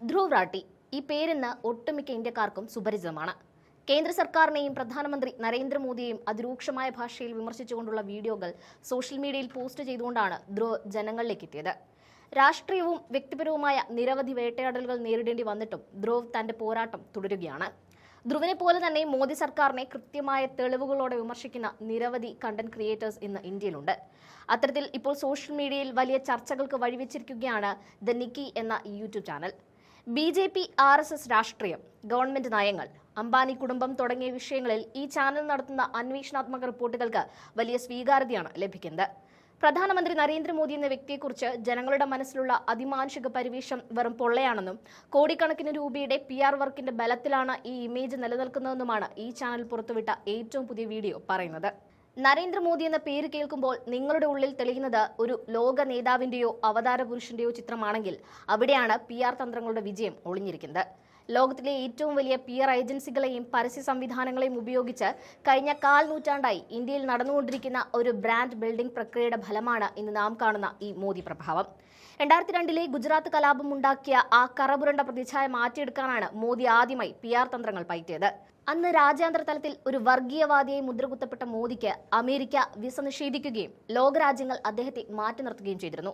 ധ്രുവ് റാട്ടി ഈ പേരിന്ന് ഒട്ടുമിക്ക ഇന്ത്യക്കാർക്കും സുപരിചിതമാണ്. കേന്ദ്ര സർക്കാരിനെയും പ്രധാനമന്ത്രി നരേന്ദ്രമോദിയെയും അതിരൂക്ഷമായ ഭാഷയിൽ വിമർശിച്ചുകൊണ്ടുള്ള വീഡിയോകൾ സോഷ്യൽ മീഡിയയിൽ പോസ്റ്റ് ചെയ്തുകൊണ്ടാണ് ധ്രുവ് ജനങ്ങളിലേക്ക് എത്തിയത്. രാഷ്ട്രീയവും വ്യക്തിപരവുമായ നിരവധി വേട്ടയാടലുകൾ നേരിടേണ്ടി വന്നിട്ടും ധ്രുവ് തന്റെ പോരാട്ടം തുടരുകയാണ്. ധ്രുവിനെ പോലെ തന്നെ മോദി സർക്കാരിനെ കൃത്യമായ തെളിവുകളോടെ വിമർശിക്കുന്ന നിരവധി കണ്ടന്റ് ക്രിയേറ്റേഴ്സ് ഇന്ന് ഇന്ത്യയിലുണ്ട്. അത്തരത്തിൽ ഇപ്പോൾ സോഷ്യൽ മീഡിയയിൽ വലിയ ചർച്ചകൾക്ക് വഴിവെച്ചിരിക്കുകയാണ് ദ നിക്കി എന്ന യൂട്യൂബ് ചാനൽ. BJP, RSS രാഷ്ട്രീയം, ഗവൺമെന്റ് നയങ്ങൾ, അംബാനി കുടുംബം തുടങ്ങിയ വിഷയങ്ങളിൽ ഈ ചാനൽ നടത്തുന്ന അന്വേഷണാത്മക റിപ്പോർട്ടുകൾക്ക് വലിയ സ്വീകാര്യതയാണ് ലഭിക്കുന്നത്. പ്രധാനമന്ത്രി നരേന്ദ്രമോദി എന്ന വ്യക്തിയെക്കുറിച്ച് ജനങ്ങളുടെ മനസ്സിലുള്ള അതിമാനുഷിക പരിവേഷം വെറും പൊള്ളയാണെന്നും കോടിക്കണക്കിന് രൂപയുടെ PR വർക്കിന്റെ ബലത്തിലാണ് ഈ ഇമേജ് നിലനിൽക്കുന്നതെന്നുമാണ് ഈ ചാനൽ പുറത്തുവിട്ട ഏറ്റവും പുതിയ വീഡിയോ പറയുന്നത്. നരേന്ദ്രമോദി എന്ന പേര് കേൾക്കുമ്പോൾ നിങ്ങളുടെ ഉള്ളിൽ തെളിയുന്നത് ഒരു ലോക നേതാവിന്റെയോ അവതാര പുരുഷന്റെയോ ചിത്രമാണെങ്കിൽ അവിടെയാണ് PR തന്ത്രങ്ങളുടെ വിജയം ഒളിഞ്ഞിരിക്കുന്നത്. ലോകത്തിലെ ഏറ്റവും വലിയ PR ഏജൻസികളെയും പരസ്യ സംവിധാനങ്ങളെയും ഉപയോഗിച്ച് കഴിഞ്ഞ 1/4 നൂറ്റാണ്ടായി ഇന്ത്യയിൽ നടന്നുകൊണ്ടിരിക്കുന്ന ഒരു ബ്രാൻഡ് ബിൽഡിംഗ് പ്രക്രിയയുടെ ഫലമാണ് ഇന്ന് നാം കാണുന്ന ഈ മോദി പ്രഭാവം. 2002 ഗുജറാത്ത് കലാപം ഉണ്ടാക്കിയ ആ കറപുരണ്ട പ്രതിച്ഛായ മാറ്റിയെടുക്കാനാണ് മോദി ആദ്യമായി PR തന്ത്രങ്ങൾ പയറ്റിയത്. അന്ന് രാജ്യാന്തര തലത്തിൽ ഒരു വർഗീയവാദിയെ മുദ്രകുത്തപ്പെട്ട മോദിക്ക് അമേരിക്ക വിസ നിഷേധിക്കുകയും ലോകരാജ്യങ്ങൾ അദ്ദേഹത്തെ മാറ്റി നിർത്തുകയും ചെയ്തിരുന്നു.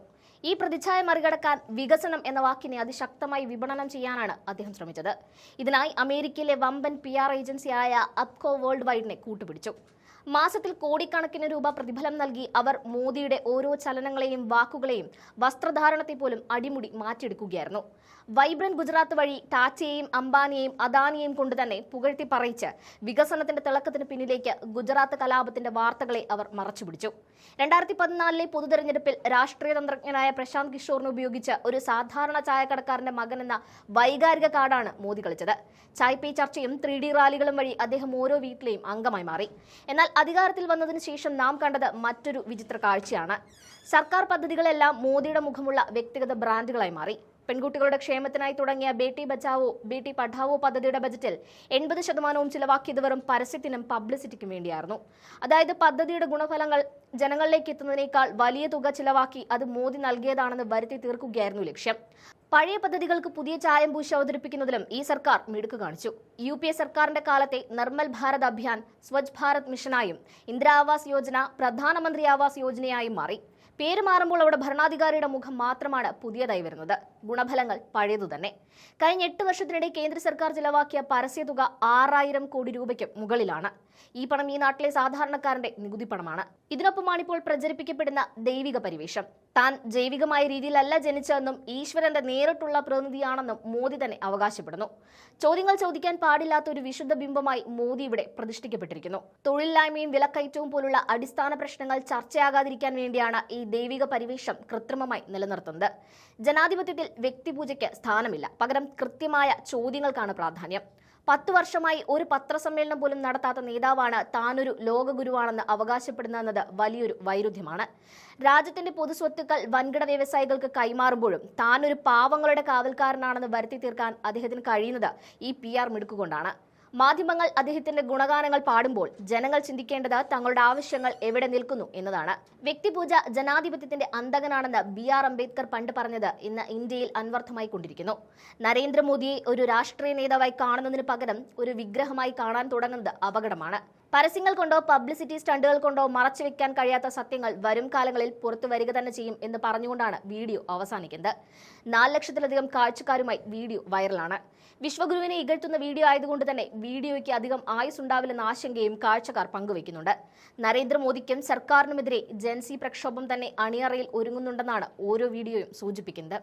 ഈ പ്രതിച്ഛായ മറികടക്കാൻ വികസനം എന്ന വാക്കിനെ അതിശക്തമായി വിപണനം ചെയ്യാനാണ് അദ്ദേഹം ശ്രമിച്ചത്. ഇതിനായി അമേരിക്കയിലെ വമ്പൻ PR ഏജൻസിയായ അപ്കോ വേൾഡ് വൈഡിനെ കൂട്ടുപിടിച്ചു. മാസത്തിൽ കോടിക്കണക്കിന് രൂപ പ്രതിഫലം നൽകി അവർ മോദിയുടെ ഓരോ ചലനങ്ങളെയും വാക്കുകളെയും വസ്ത്രധാരണത്തെ പോലും അടിമുടി മാറ്റിയെടുക്കുകയായിരുന്നു. വൈബ്രന്റ് ഗുജറാത്ത് വഴി ടാറ്റയെയും അംബാനിയെയും അദാനിയെയും കൊണ്ട് തന്നെ പുകഴ്ത്തി പറയിച്ച് വികസനത്തിന്റെ തിളക്കത്തിന് പിന്നിലേക്ക് ഗുജറാത്ത് കലാപത്തിന്റെ വാർത്തകളെ അവർ മറച്ചുപിടിച്ചു. 2014 പൊതുതെരഞ്ഞെടുപ്പിൽ രാഷ്ട്രീയ തന്ത്രജ്ഞനായ പ്രശാന്ത് കിഷോറിനെ ഉപയോഗിച്ച് ഒരു സാധാരണ ചായക്കടക്കാരന്റെ മകൻ എന്ന വൈകാരിക കാർഡാണ് മോദി കളിച്ചത്. ചായ് പേ ചർച്ചയും 3D റാലികളും വഴി അദ്ദേഹം ഓരോ വീട്ടിലെയും അംഗമായി മാറി. എന്നാൽ അധികാരത്തിൽ വന്നതിന് ശേഷം നാം കണ്ടത് മറ്റൊരു വിചിത്ര കാഴ്ചയാണ്. സർക്കാർ പദ്ധതികളെല്ലാം മോദിയുടെ മുഖമുള്ള വ്യക്തിഗത ബ്രാൻഡുകളായി മാറി. പെൺകുട്ടികളുടെ ക്ഷേമത്തിനായി തുടങ്ങിയ ബേട്ടി ബച്ചാവോ ബേട്ടി പഠാവോ പദ്ധതിയുടെ ബജറ്റിൽ 80% ചിലവാക്കിയത് വെറും പരസ്യത്തിനും പബ്ലിസിറ്റിക്കും വേണ്ടിയായിരുന്നു. അതായത് പദ്ധതിയുടെ ഗുണഫലങ്ങൾ ജനങ്ങളിലേക്ക് എത്തുന്നതിനേക്കാൾ വലിയ തുക ചിലവാക്കി അത് മോദി നൽകിയതാണെന്ന് വരുത്തി തീർക്കുകയായിരുന്നു ലക്ഷ്യം. പഴയ പദ്ധതികൾക്ക് പുതിയ ചായം പൂശി അവതരിപ്പിക്കുന്നതിലും ഈ സർക്കാർ മിടുക്ക് കാണിച്ചു. UPA സർക്കാരിന്റെ കാലത്തെ നിർമ്മൽ ഭാരത് അഭിയാൻ സ്വച്ഛ് ഭാരത് മിഷനായും ഇന്ദിരാ ആവാസ് യോജന പ്രധാനമന്ത്രി ആവാസ് യോജനയായും മാറി. പേര് മാറുമ്പോൾ അവിടെ ഭരണാധികാരിയുടെ മുഖം മാത്രമാണ് പുതിയതായി വരുന്നത്. ഗുണഫലങ്ങൾ പഴയതുതന്നെ. കഴിഞ്ഞ 8 വർഷത്തിനിടെ കേന്ദ്ര സർക്കാർ ചിലവാക്കിയ പരസ്യതുക 6000 കോടി രൂപയ്ക്ക് മുകളിലാണ്. ഈ പണം ഈ നാട്ടിലെ സാധാരണക്കാരന്റെ നികുതി പണമാണ്. ഇതിനൊപ്പമാണിപ്പോൾ പ്രചരിപ്പിക്കപ്പെടുന്ന ദൈവിക പരിവേഷം. താൻ ജൈവികമായ രീതിയിലല്ല ജനിച്ചതെന്നും ഈശ്വരന്റെ നേരിട്ടുള്ള പ്രതിനിധിയാണെന്നും മോദി തന്നെ അവകാശപ്പെടുന്നു. ചോദ്യങ്ങൾ ചോദിക്കാൻ പാടില്ലാത്ത ഒരു വിശുദ്ധ ബിംബമായി മോദി ഇവിടെ പ്രതിഷ്ഠിക്കപ്പെട്ടിരിക്കുന്നു. തൊഴിലില്ലായ്മയും വിലക്കയറ്റവും പോലുള്ള അടിസ്ഥാന പ്രശ്നങ്ങൾ ചർച്ചയാകാതിരിക്കാൻ വേണ്ടിയാണ് ഈ ദൈവിക പരിവേഷം കൃത്രിമമായി നിലനിർത്തുന്നത്. ജനാധിപത്യത്തിൽ വ്യക്തിപൂജയ്ക്ക് സ്ഥാനമില്ല. പകരം കൃത്യമായ ചോദ്യങ്ങൾക്കാണ് പ്രാധാന്യം. 10 വർഷമായി ഒരു പത്രസമ്മേളനം പോലും നടത്താത്ത നേതാവാണ് താനൊരു ലോകഗുരുവാണെന്ന് അവകാശപ്പെടുന്നതെന്നത് വലിയൊരു വൈരുദ്ധ്യമാണ്. രാജ്യത്തിന്റെ പൊതുസ്വത്തുക്കൾ വൻകിട വ്യവസായികൾക്ക് കൈമാറുമ്പോഴും താനൊരു പാവങ്ങളുടെ കാവൽക്കാരനാണെന്ന് വരുത്തി തീർക്കാൻ അദ്ദേഹത്തിന് കഴിയുന്നത് ഈ PR മിടുക്കുകൊണ്ടാണ്. മാധ്യമങ്ങൾ അദ്ദേഹത്തിന്റെ ഗുണഗാനങ്ങൾ പാടുമ്പോൾ ജനങ്ങൾ ചിന്തിക്കേണ്ടത് തങ്ങളുടെ ആവശ്യങ്ങൾ എവിടെ നിൽക്കുന്നു എന്നതാണ്. വ്യക്തിപൂജ ജനാധിപത്യത്തിന്റെ അന്തകനാണെന്ന് BR അംബേദ്കർ പണ്ട് പറഞ്ഞത് ഇന്ന് ഇന്ത്യയിൽ അന്വർത്ഥമായി കൊണ്ടിരിക്കുന്നു. നരേന്ദ്രമോദിയെ ഒരു രാഷ്ട്രീയ നേതാവായി കാണുന്നതിന് പകരം ഒരു വിഗ്രഹമായി കാണാൻ തുടങ്ങുന്നത് അപകടമാണ്. പരസ്യങ്ങൾ കൊണ്ടോ പബ്ലിസിറ്റി സ്റ്റണ്ടുകൾ കൊണ്ടോ മറച്ചുവെക്കാൻ കഴിയാത്ത സത്യങ്ങൾ വരും കാലങ്ങളിൽ പുറത്തു വരിക തന്നെ ചെയ്യും എന്ന് പറഞ്ഞുകൊണ്ടാണ് വീഡിയോ അവസാനിക്കുന്നത്. 4 ലക്ഷത്തിലധികം കാഴ്ചക്കാരുമായി വീഡിയോ വൈറലാണ്. വിശ്വഗുരുവിനെ ഇകഴ്ത്തുന്ന വീഡിയോ ആയതുകൊണ്ട് തന്നെ വീഡിയോയ്ക്ക് അധികം ആയുസ് ഉണ്ടാവില്ലെന്ന ആശങ്കയും കാഴ്ചക്കാർ പങ്കുവയ്ക്കുന്നുണ്ട്. നരേന്ദ്രമോദിക്കും സർക്കാരിനുമെതിരെ ജൻസി പ്രക്ഷോഭം തന്നെ അണിയറയിൽ ഒരുങ്ങുന്നുണ്ടെന്നാണ് ഓരോ വീഡിയോയും സൂചിപ്പിക്കുന്നത്.